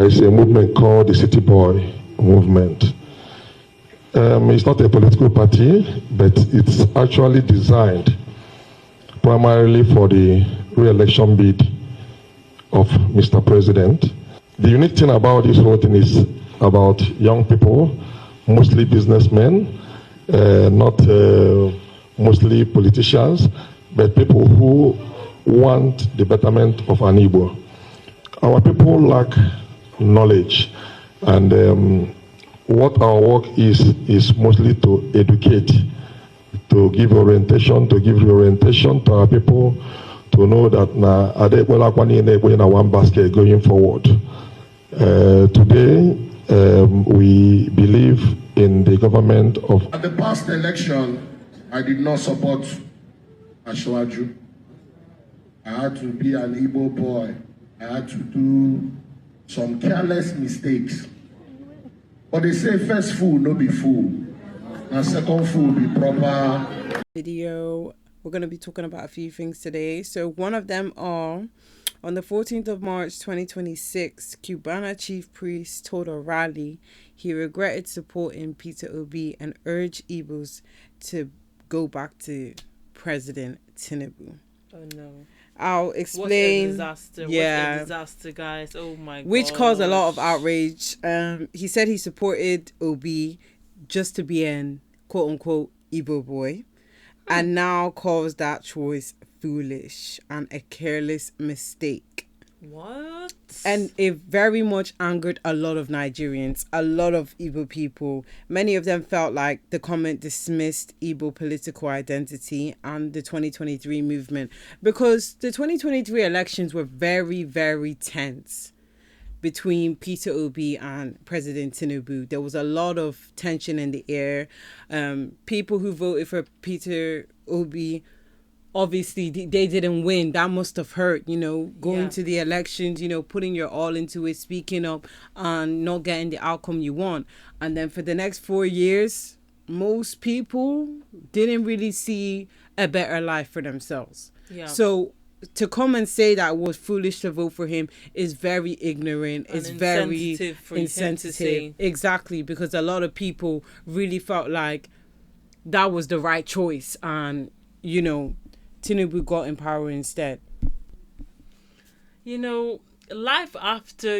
There's a movement called the City Boy movement. It's not a political party, but it's actually designed primarily for the re-election bid of Mr. President. The unique thing about this whole thing is about young people, mostly businessmen, not mostly politicians, but people who want the betterment of an Igbo. Our people lack knowledge, and what our work is mostly to educate, to give orientation to our people, to know that na one basket going forward. Today, we believe in the government of. At the past election, I did not support Ashwaju. I had to be an Igbo boy. I had to do some careless mistakes. But they say first fool, no be fool. And second fool, be proper. Video. We're going to be talking about a few things today. So one of them are, on the 14th of March 2026, Cubana chief priest told a rally he regretted supporting Peter Obi and urged Igbos to go back to President Tinubu. Oh no. I'll explain. What a disaster. Yeah. What a disaster, guys. Oh my god. Which caused a lot of outrage. He said he supported Obi just to be an quote unquote Igbo boy, and now calls that choice foolish and a careless mistake. What? And it very much angered a lot of Nigerians, a lot of Igbo people. Many of them felt like the comment dismissed Igbo political identity and the 2023 movement, because the 2023 elections were very, very tense between Peter Obi and President Tinubu. There was a lot of tension in the air. People who voted for Peter Obi, obviously they didn't win. That must have hurt, going to the elections, putting your all into it, speaking up and not getting the outcome you want. And then for the next 4 years, most people didn't really see a better life for themselves. Yeah. So to come and say that it was foolish to vote for him is very ignorant. It's very insensitive. Exactly, because a lot of people really felt like that was the right choice, and Tinubu got in power instead. Life after,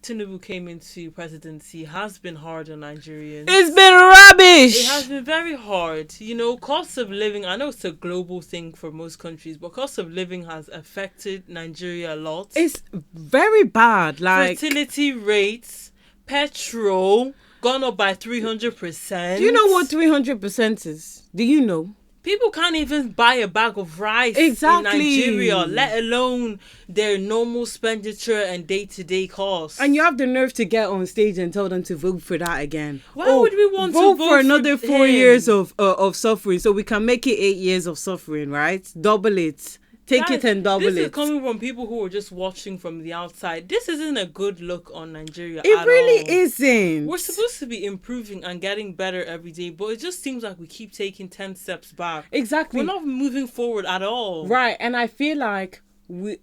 Tinubu came into presidency has been hard on Nigerians. It's been rubbish. It has been very hard. Cost of living, I know it's a global thing for most countries, but cost of living has affected Nigeria a lot. It's very bad. Like fertility rates, petrol, gone up by 300%. Do you know what 300% is? Do you know? People can't even buy a bag of rice in Nigeria, let alone their normal expenditure and day-to-day costs. And you have the nerve to get on stage and tell them to vote for that again. Why would we want to vote for another 4 years of suffering, so we can make it 8 years of suffering, right? Double it. Take it and double it. This is coming from people who are just watching from the outside. This isn't a good look on Nigeria It at really all. isn't. We're supposed to be improving and getting better every day, but it just seems like we keep taking 10 steps back. Exactly. We're not moving forward at all. Right, and I feel like we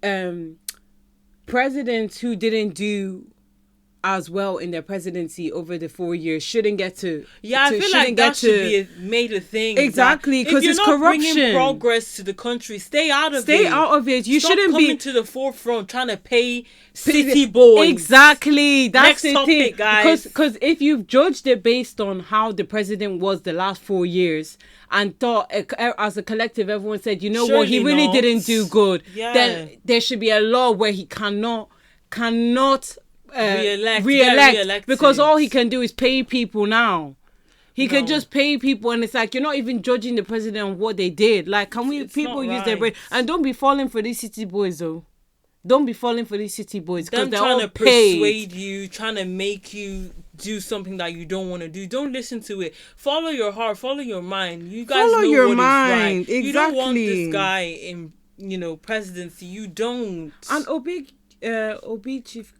presidents who didn't do as well in their presidency over the 4 years shouldn't get to. Yeah, I feel like that should be made a thing. Exactly, because it's corruption. If you're not bringing progress to the country, stay out of it. Stay out of it. You shouldn't be coming to the forefront trying to pay city boys. Exactly, that's Next the thing, topic, guys. Because if you've judged it based on how the president was the last 4 years and thought as a collective everyone said, what, he really didn't do good, then there should be a law where he cannot re-elect because all he can do is pay people now. He can just pay people, and it's like you're not even judging the president on what they did. Like, people use their brain, and don't be falling for these city boys though. Don't be falling for these city boys because they're trying all to paid. Persuade you, trying to make you do something that you don't want to do. Don't listen to it. Follow your heart. Follow your mind. You guys follow know your what mind. is right. Exactly. You don't want this guy in presidency. You don't. And Obi chief.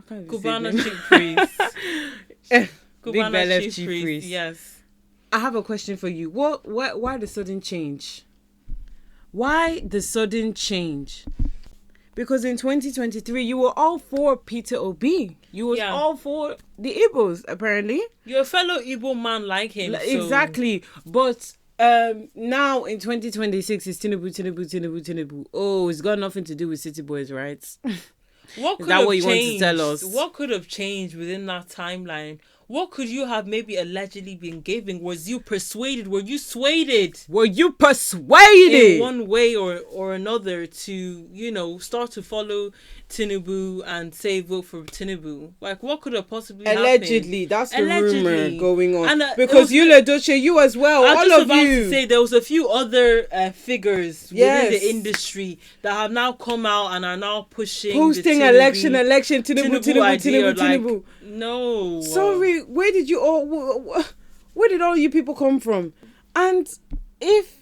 Cubana chief priest. Cubana chief priest. Yes. I have a question for you. Why the sudden change? Why the sudden change? Because in 2023, you were all for Peter Obi. You was all for the Igbos, apparently. You're a fellow Igbo man like him. Exactly. But now in 2026, it's Tinubu. Oh, it's got nothing to do with City Boys, right? What could Is that have what you changed? want to tell us? What could have changed within that timeline? What could you have maybe allegedly been giving? Was you persuaded? Were you swayed? Were you persuaded? In one way or another to, start to follow Tinubu and say vote for Tinubu? Like, what could have possibly allegedly, happened? that's the rumor going on. And, because Yul Edochie, you as well, I was all just of about you. to say there was a few other figures within the industry that have now come out and are now posting election, Tinubu. No. Sorry, where did all you people come from? And if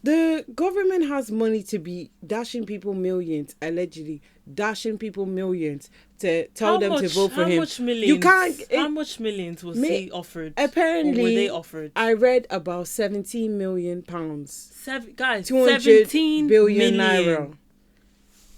the government has money to be dashing people millions, allegedly dashing people millions to tell them to vote for him, much millions? You can't. How much millions was he offered? Apparently, or were they offered? I read about 17 million pounds. Guys, 17 billion naira.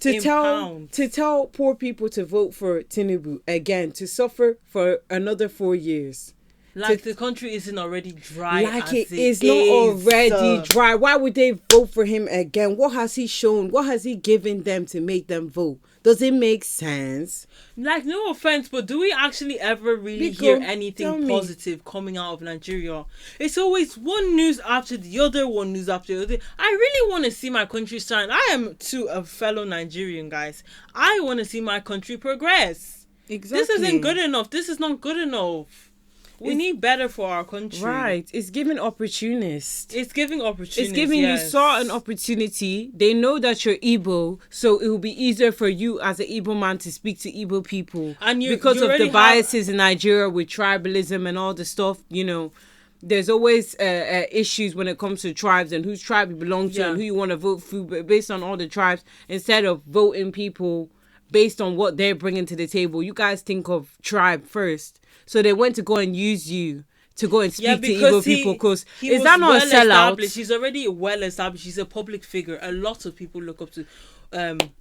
To tell poor people to vote for Tinubu again, to suffer for another 4 years. Like the country isn't already dry. Like it is not already dry. Why would they vote for him again? What has he shown? What has he given them to make them vote? Does it make sense? Like, no offense, but do we actually ever really hear anything positive coming out of Nigeria? It's always one news after the other, one news after the other. I really want to see my country shine. I am too a fellow Nigerian, guys. I want to see my country progress. Exactly. This isn't good enough. This is not good enough. We need better for our country. Right. It's giving opportunists. It's giving opportunities. It's giving you saw an opportunity. They know that you're Igbo, so it will be easier for you as an Igbo man to speak to Igbo people. And because of the biases in Nigeria with tribalism and all the stuff, there's always issues when it comes to tribes and whose tribe you belong to and who you want to vote for based on all the tribes, instead of voting people based on what they're bringing to the table. You guys think of tribe first. So they went to go and use you to go and speak to Igbo people, because is that not a sellout? He's already well established. He's a public figure. A lot of people look up to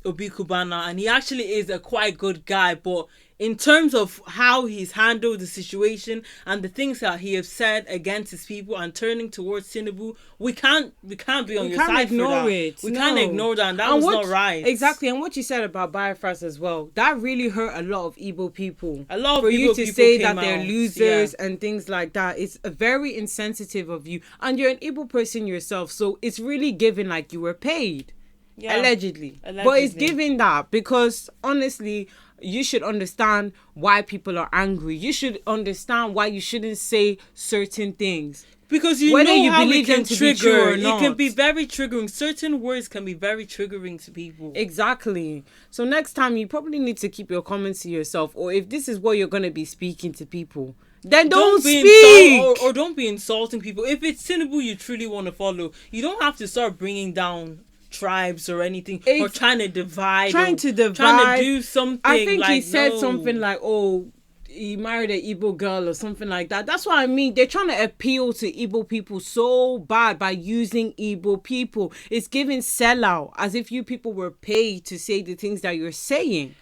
Obi Cubana, and he actually is a quite good guy. But in terms of how he's handled the situation and the things that he has said against his people and turning towards Tinubu, we can't be on your side for that. We can't ignore that, and that was not right. Exactly, and what you said about Biafras as well, that really hurt a lot of Igbo people. A lot of for Igbo you to people say came that they're out, losers and things like that. It's very insensitive of you, and you're an Igbo person yourself, so it's really given like you were paid. Yeah. Allegedly. But it's giving that because honestly, you should understand why people are angry. You should understand why you shouldn't say certain things. Because whether you believe them to be true or not. It can be very triggering. Certain words can be very triggering to people. Exactly. So next time you probably need to keep your comments to yourself, or if this is what you're going to be speaking to people, then don't speak. Or don't be insulting people. If it's Tinubu you truly want to follow, you don't have to start bringing down tribes or anything, or trying to divide, trying to do something. I think he said something like, oh, he married an Igbo girl or something like that. That's what I mean. They're trying to appeal to Igbo people so bad by using Igbo people. It's giving sellout, as if you people were paid to say the things that you're saying.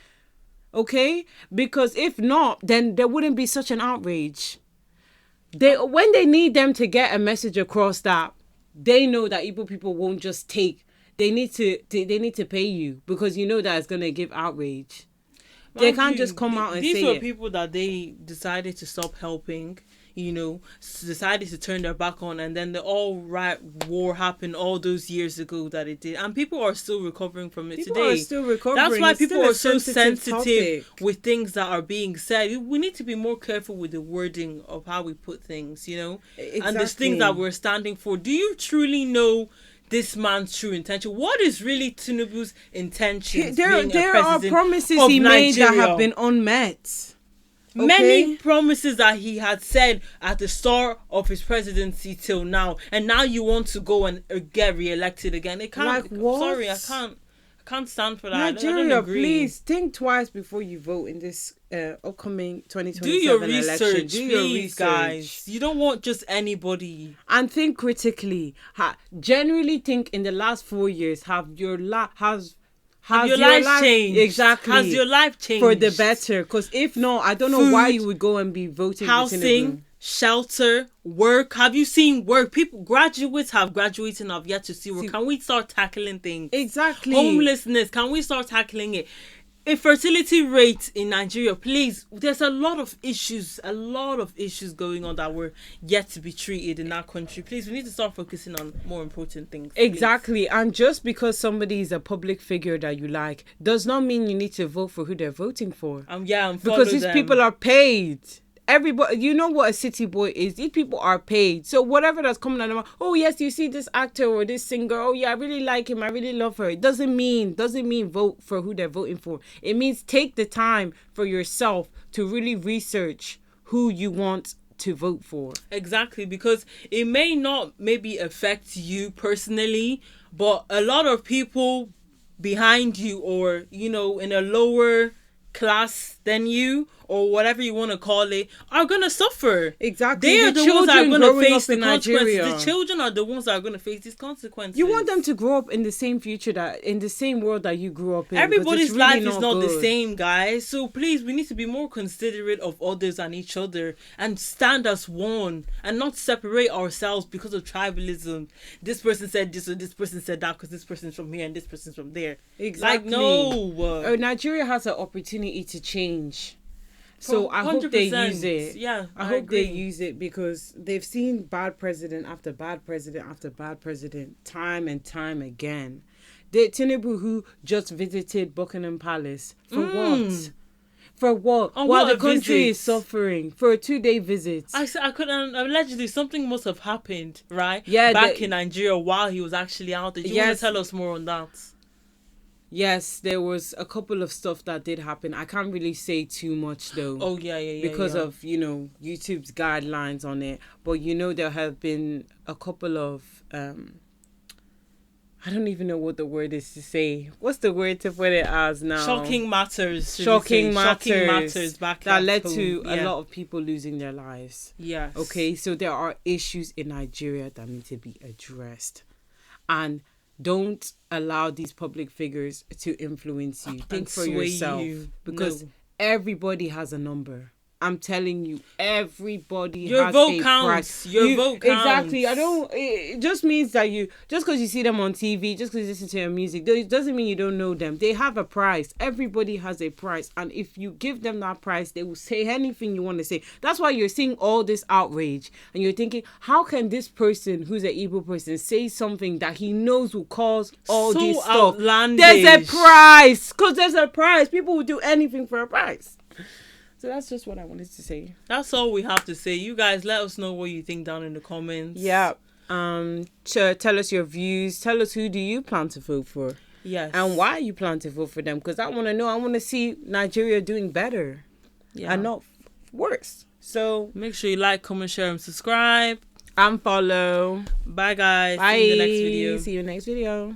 Okay? Because if not, then there wouldn't be such an outrage. When they need them to get a message across that they know that Igbo people won't just take. They need to pay you, because you know that it's gonna give outrage. They can't just come out and say it. These were people that they decided to stop helping, decided to turn their back on, and then the all-right war happened all those years ago that it did, and people are still recovering from it today. People are still recovering. That's why people are so sensitive with things that are being said. We need to be more careful with the wording of how we put things, Exactly. And the things that we're standing for. Do you truly know this man's true intention? What is really Tinubu's intention? There are promises he made that have been unmet. Okay? Many promises that he had said at the start of his presidency till now, and now you want to go and get re-elected again. It can't. Like what? Sorry, I can't stand for that. Nigeria, I don't agree. Please think twice before you vote in this upcoming 2027 Do your research, election. please, guys. You don't want just anybody. And think critically. Generally think in the last 4 years, Have your life changed? Exactly. Has your life changed? For the better. Because if not, I don't know why you would go and be voting for Tinubu. Housing, shelter, work. Have you seen work? Graduates have graduated and have yet to see work. Can we start tackling things? Exactly. Homelessness, can we start tackling it? Infertility rates in Nigeria, please. There's a lot of issues going on that were yet to be treated in that country. Please, we need to start focusing on more important things. Exactly. And just because somebody is a public figure that you like does not mean you need to vote for who they're voting for. Because these people are paid. Everybody, you know what a city boy is. These people are paid. So whatever that's coming out of them, oh yes, you see this actor or this singer. Oh yeah, I really like him. I really love her. It doesn't mean vote for who they're voting for. It means take the time for yourself to really research who you want to vote for. Exactly, because it may not maybe affect you personally, but a lot of people behind you, or in a lower class than you, or whatever you want to call it, are going to suffer. Exactly. They are the ones that are going to face the consequences. Nigeria. The children are the ones that are going to face these consequences. You want them to grow up in the same future, in the same world that you grew up in. Everybody's life is not the same, guys. So please, we need to be more considerate of others and each other and stand as one and not separate ourselves because of tribalism. This person said this or this person said that because this person's from here and this person's from there. Exactly. No. Nigeria has an opportunity to change. So I hope they use it. Yeah, I hope they use it, because they've seen bad president after bad president after bad president time and time again. Tinubu, who just visited Buckingham Palace, for what? For what? While the country is suffering, for a 2-day visit. I couldn't. Allegedly, something must have happened, right? Yeah, back in Nigeria while he was actually out there. Do you want to tell us more on that? Yes, there was a couple of stuff that did happen. I can't really say too much though. Oh, yeah. Because of, YouTube's guidelines on it. But, there have been a couple of, I don't even know what the word is to say. What's the word to put it as now? Shocking matters. Shocking matters back that led to a lot of people losing their lives. Yes. Okay, so there are issues in Nigeria that need to be addressed. And don't allow these public figures to influence you. Think for yourself. Because everybody has a number. I'm telling you, everybody has a price. Your vote counts. Exactly. It just means that just because you see them on TV, just because you listen to their music, it doesn't mean you don't know them. They have a price. Everybody has a price. And if you give them that price, they will say anything you want to say. That's why you're seeing all this outrage. And you're thinking, how can this person, who's an Igbo person, say something that he knows will cause all this stuff? Outlandish. There's a price. Because there's a price. People will do anything for a price. So that's just what I wanted to say. That's all we have to say. You guys, let us know what you think down in the comments. Yeah. Tell us your views. Tell us who do you plan to vote for. Yes. And why you plan to vote for them. Because I want to know. I want to see Nigeria doing better. Yeah. And not worse. So make sure you like, comment, share, and subscribe. And follow. Bye, guys. Bye. See you in the next video. See you in the next video.